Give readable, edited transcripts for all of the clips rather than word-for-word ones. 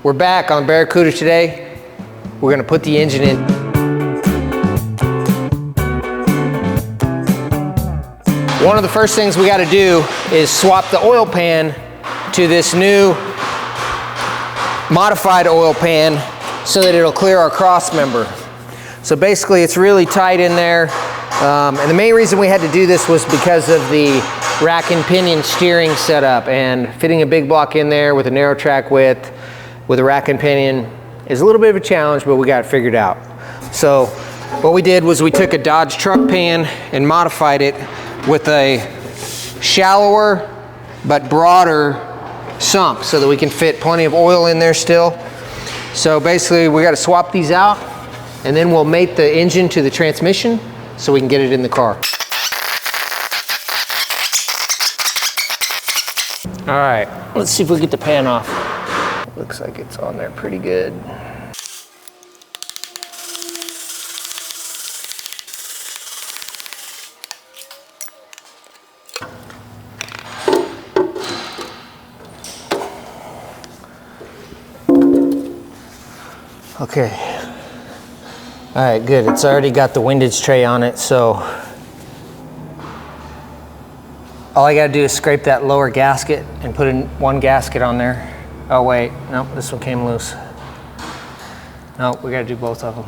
We're back on Barracuda today. We're gonna put the engine in. One of the first things we gotta do is swap the oil pan to this new modified oil pan so that it'll clear our crossmember. So basically it's really tight in there. And the main reason we had to do this was because of the rack and pinion steering setup, and fitting a big block in there with a narrow track width with a rack and pinion is a little bit of a challenge, but we got it figured out. So what we did was we took a Dodge truck pan and modified it with a shallower but broader sump so that we can fit plenty of oil in there still. So basically we got to swap these out, and then we'll mate the engine to the transmission so we can get it in the car. All right, let's see if we get the pan off. Looks like it's on there pretty good. Okay. All right, good. It's already got the windage tray on it, so all I gotta do is scrape that lower gasket and put in one gasket on there. Oh wait, no, this one came loose. No, we gotta do both of them.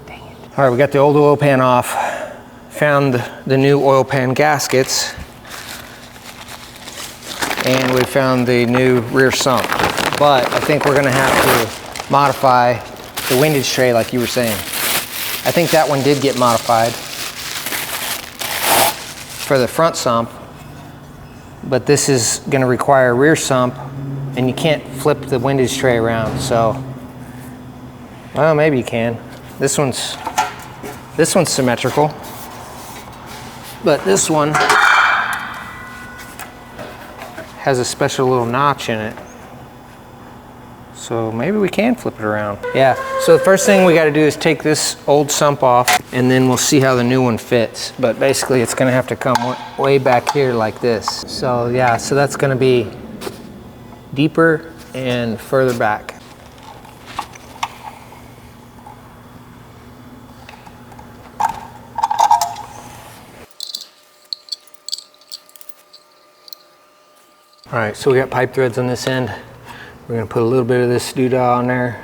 Dang it. All right, we got the old oil pan off. Found the new oil pan gaskets. And we found the new rear sump. But I think we're gonna have to modify the windage tray like you were saying. I think that one did get modified for the front sump, but this is gonna require a rear sump, and you can't flip the windage tray around, so, well, maybe you can. This one's symmetrical, but this one has a special little notch in it. So maybe we can flip it around. Yeah, so the first thing we gotta do is take this old sump off, and then we'll see how the new one fits. But basically it's gonna have to come way back here like this. So yeah, so that's gonna be deeper and further back. All right, so we got pipe threads on this end. We're gonna put a little bit of this doodah on there.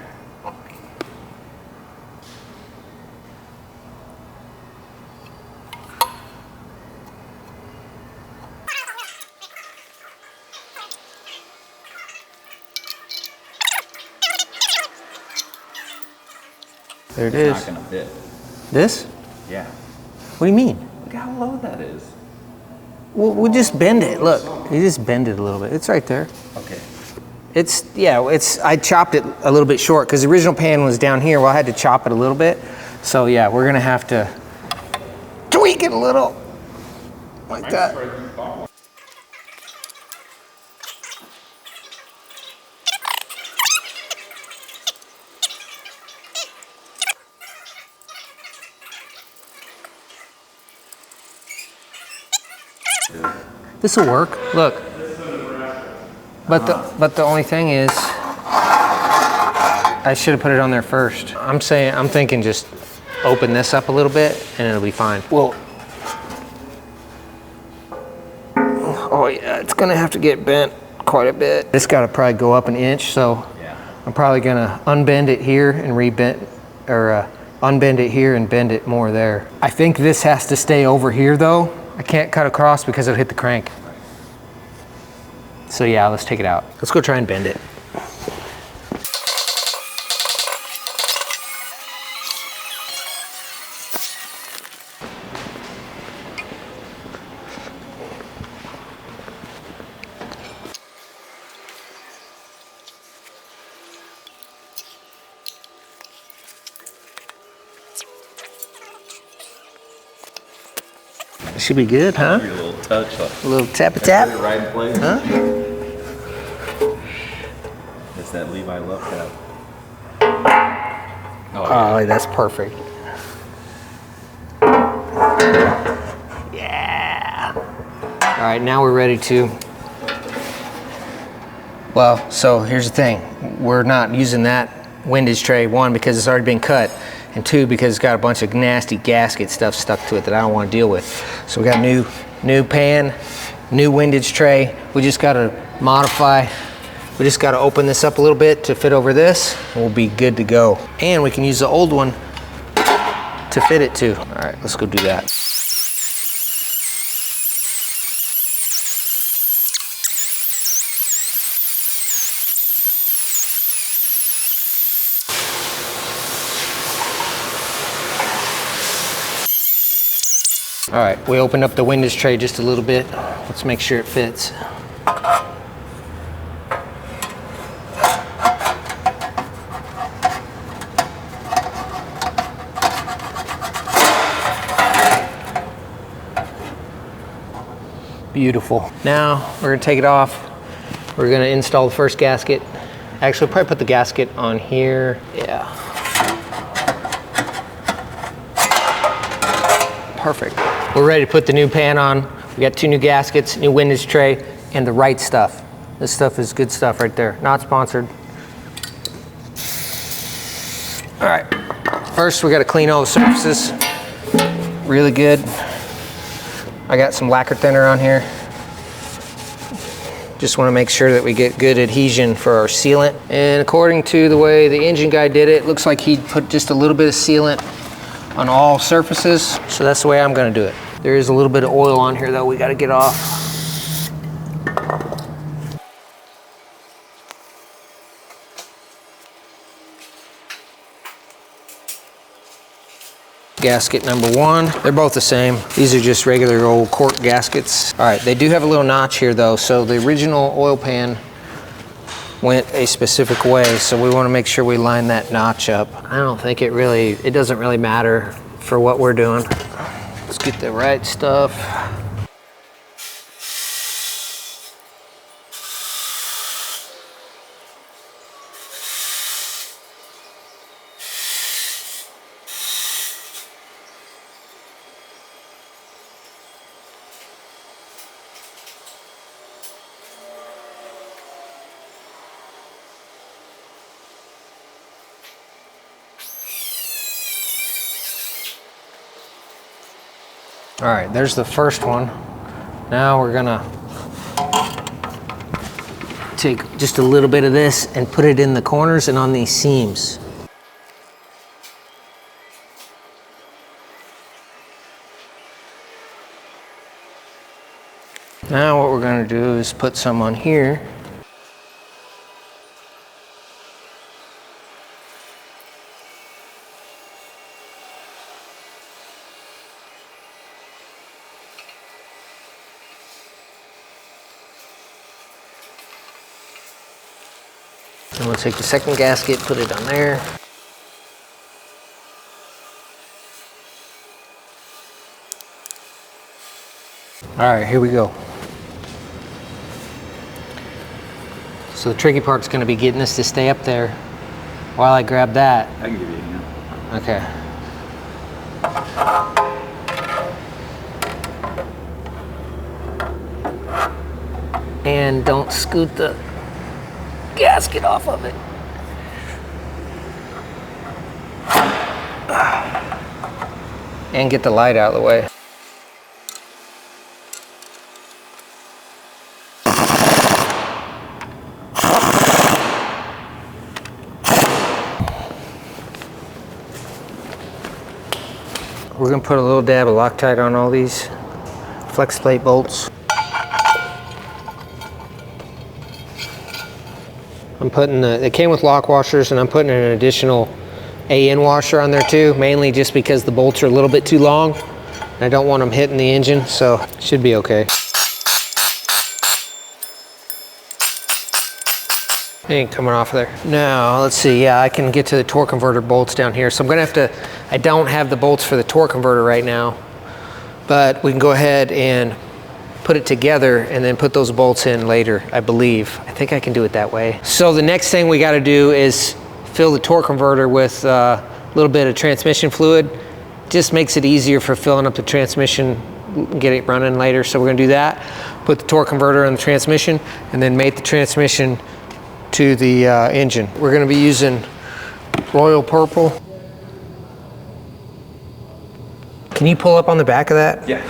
There it is. It's not gonna fit. This? Yeah. What do you mean? Look how low that is. We'll just bend it. Look, you just bend it a little bit. It's right there. Okay. I chopped it a little bit short because the original pan was down here. Well, I had to chop it a little bit. So yeah, we're gonna have to tweak it a little, like that. This will work. Look. But the only thing is, I should have put it on there first. I'm thinking just open this up a little bit and it'll be fine. Well, oh yeah, it's gonna have to get bent quite a bit. This gotta probably go up an inch, so yeah. I'm probably gonna unbend it here and unbend it here and bend it more there. I think this has to stay over here though. I can't cut across because it'll hit the crank. So yeah, let's take it out. Let's go try and bend it. It should be good, huh? A little touch. A little tap-a-tap? Right in place. Huh? It's that Levi Love tap. Oh, that's perfect. Yeah. All right, now we're ready to Well, so here's the thing. We're not using that windage tray, one, because it's already been cut, and two, because it's got a bunch of nasty gasket stuff stuck to it that I don't want to deal with. So we got new pan, new windage tray. We just got to modify. We just got to open this up a little bit to fit over this, and we'll be good to go. And we can use the old one to fit it too. All right, let's go do that. All right, we opened up the windage tray just a little bit. Let's make sure it fits. Beautiful. Now we're gonna take it off. We're gonna install the first gasket. Actually, we'll probably put the gasket on here. Yeah. Perfect. We're ready to put the new pan on. We got 2 new gaskets, new windage tray, and the right stuff. This stuff is good stuff right there. Not sponsored. All right. First, we got to clean all the surfaces really good. I got some lacquer thinner on here. Just want to make sure that we get good adhesion for our sealant. And according to the way the engine guy did it, looks like he put just a little bit of sealant on all surfaces. So that's the way I'm going to do it. There is a little bit of oil on here though we got to get off. Gasket number 1, they're both the same. These are just regular old cork gaskets. All right, they do have a little notch here though, so the original oil pan went a specific way, so we want to make sure we line that notch up. I don't think it doesn't really matter for what we're doing. Let's get the right stuff. All right, there's the first one. Now we're gonna take just a little bit of this and put it in the corners and on these seams. Now what we're gonna do is put some on here. And we'll take the second gasket, put it on there. All right, here we go. So the tricky part's gonna be getting this to stay up there while I grab that. I can give you a hand. Okay. And don't scoot the gasket off of it. And get the light out of the way. We're gonna put a little dab of Loctite on all these flex plate bolts. I'm putting it came with lock washers, and I'm putting an additional AN washer on there too, mainly just because the bolts are a little bit too long and I don't want them hitting the engine, so it should be okay. It ain't coming off of there. Now, let's see, yeah, I can get to the torque converter bolts down here. So I'm gonna have to, I don't have the bolts for the torque converter right now, but we can go ahead and put it together and then put those bolts in later, I believe. I think I can do it that way. So the next thing we gotta do is fill the torque converter with a little bit of transmission fluid. Just makes it easier for filling up the transmission, get it running later. So we're gonna do that. Put the torque converter in the transmission and then mate the transmission to the engine. We're going to be using royal purple. Can you pull up on the back of that? Yeah.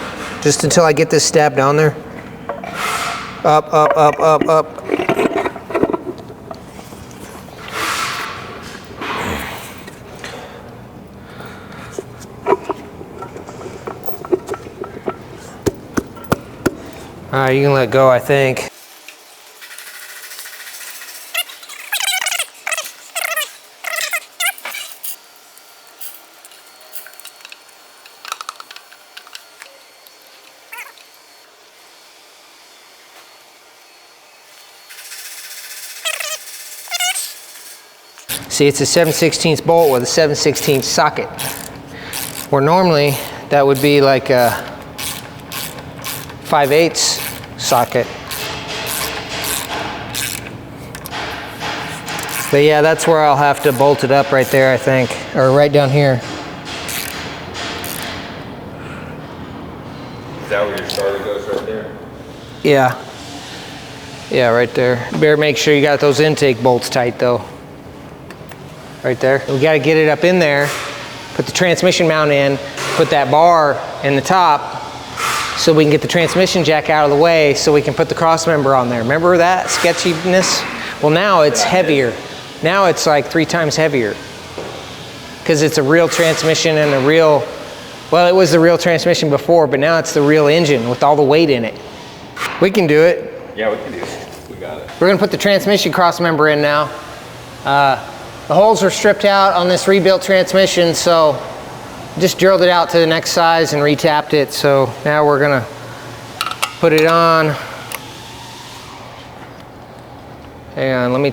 Just until I get this stab down there. Up, up, up, up, up. All right, you can let go, I think. See, it's a 7/16 bolt with a 7/16 socket. Where normally that would be like a 5/8 socket. But yeah, that's where I'll have to bolt it up right there, I think, or right down here. Is that where your starter goes right there? Yeah. Yeah, right there. Better make sure you got those intake bolts tight though. Right there. We got to get it up in there, put the transmission mount in, put that bar in the top so we can get the transmission jack out of the way so we can put the crossmember on there. Remember that sketchiness? Well, now it's heavier. Now it's like 3 times heavier because it's a real transmission and a real, well, it was the real transmission before, but now it's the real engine with all the weight in it. We can do it. Yeah, we can do it. We got it. We're gonna put the transmission crossmember in now. The holes were stripped out on this rebuilt transmission, so just drilled it out to the next size and retapped it. So now we're gonna put it on. Hang on, let me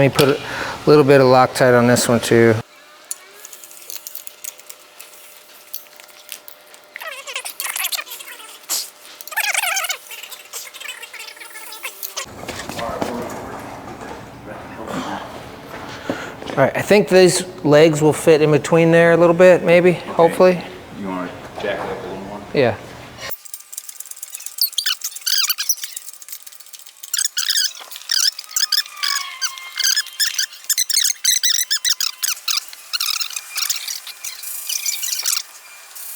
put a little bit of Loctite on this one too. All right, I think these legs will fit in between there a little bit, maybe, okay. Hopefully. You want to jack it up a little more? Yeah.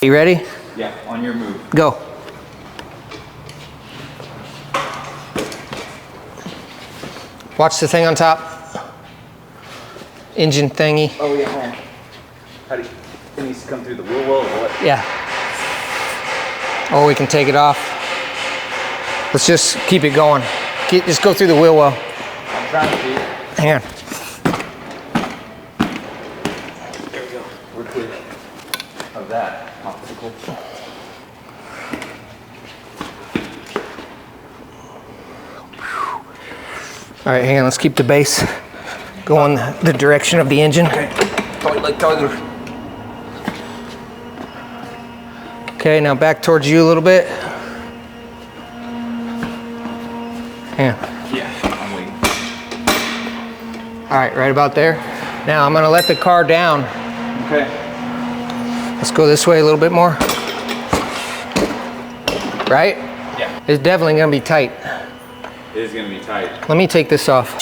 You ready? Yeah, on your move. Go. Watch the thing on top. Engine thingy. Oh yeah, hold on. How do you, it needs to come through the wheel well or what? Yeah. Or we can take it off. Let's just keep it going. Just go through the wheel well. I'm trying to see it. Hang on. There we go. We're clear of that obstacle. All right, hang on. Let's keep the base going the direction of the engine. Okay. Like Tiger. Okay, now back towards you a little bit. Hang on. Yeah, I'm waiting. All right, right about there. Now I'm gonna let the car down. Okay. Let's go this way a little bit more. Right? Yeah. It's definitely gonna be tight. It is gonna be tight. Let me take this off.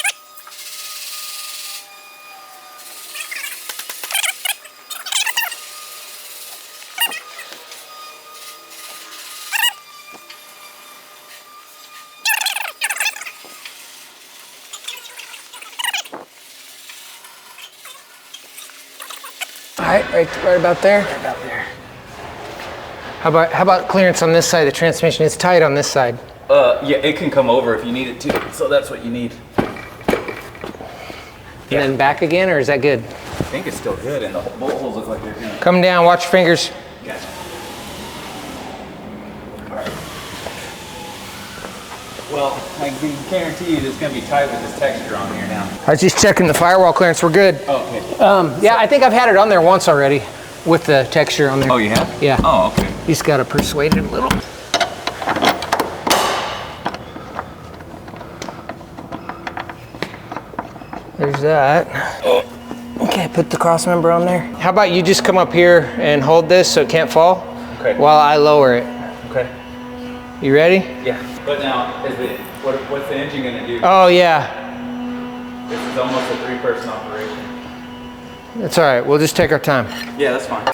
All right about there. Right about there. How about clearance on this side of the transmission? It's tight on this side. Yeah, it can come over if you need it to. So that's what you need. And then back again, or is that good? I think it's still good, and the bolt holes look like they're gonna. Come down, watch your fingers. Gotcha. All right. Well, I can guarantee you it's gonna be tight with this texture on here now. I was just checking the firewall clearance. We're good. Oh, okay. Yeah, I think I've had it on there once already with the texture on there. Oh, you have? Yeah. Oh, okay. You just gotta persuade it a little. There's that. Okay, put the crossmember on there. How about you just come up here and hold this so it can't fall? Okay. While I lower it. Okay. You ready? Yeah. But now, what's the engine gonna do? Oh yeah. This is almost a 3-person operation. It's all right, we'll just take our time. Yeah, that's fine.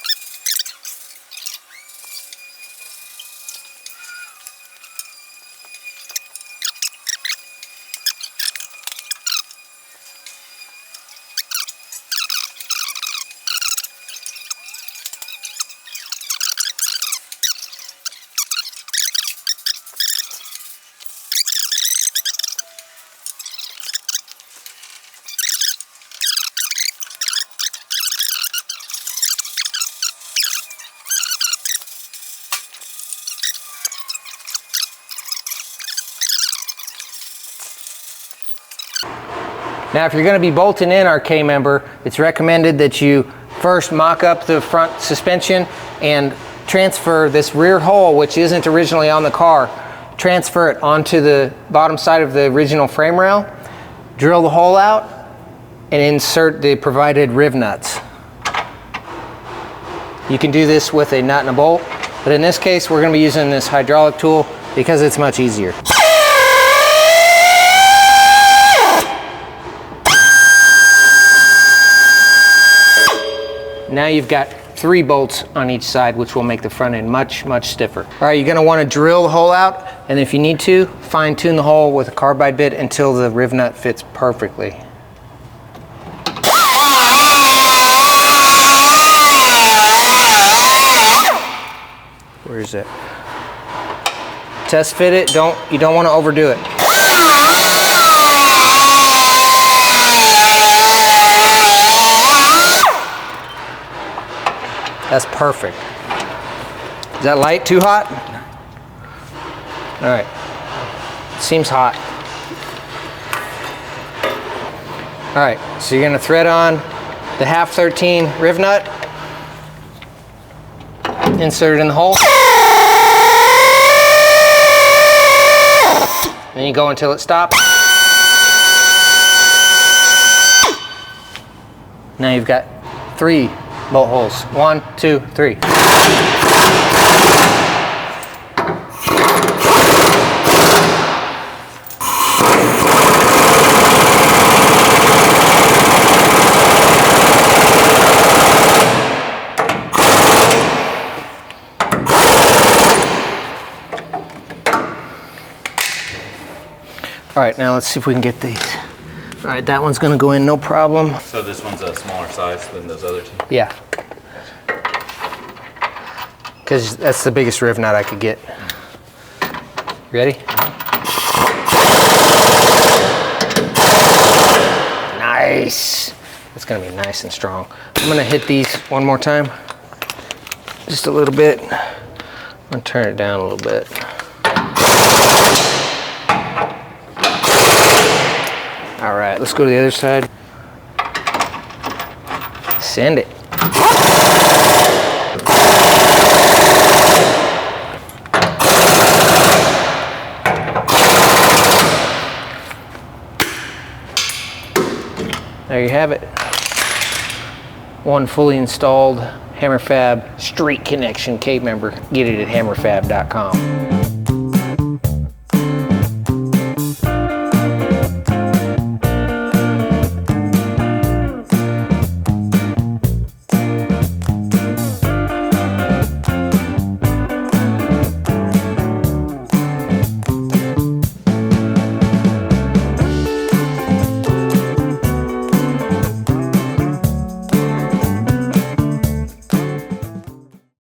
Now, if you're going to be bolting in our K-member, it's recommended that you first mock up the front suspension and transfer this rear hole, which isn't originally on the car, transfer it onto the bottom side of the original frame rail, drill the hole out, and insert the provided riv nuts. You can do this with a nut and a bolt, but in this case, we're going to be using this hydraulic tool because it's much easier. Now you've got 3 bolts on each side, which will make the front end much, much stiffer. All right, you're gonna wanna drill the hole out, and if you need to, fine tune the hole with a carbide bit until the riv nut fits perfectly. Where is it? Test fit it, you don't wanna overdo it. That's perfect. Is that light too hot? All right, seems hot. All right, so you're gonna thread on the 1/2-13 riv nut, insert it in the hole. Then you go until it stops. Now you've got 3 bolt holes. 1, 2, 3. All right, now let's see if we can get these. All right, that one's gonna go in, no problem. So this one's a smaller size than those other 2? Yeah. Because that's the biggest riv nut I could get. Ready? Nice. It's gonna be nice and strong. I'm gonna hit these one more time. Just a little bit. I'm gonna turn it down a little bit. All right, let's go to the other side. Send it. There you have it. One fully installed HammerFab street connection K-member. Get it at hammerfab.com.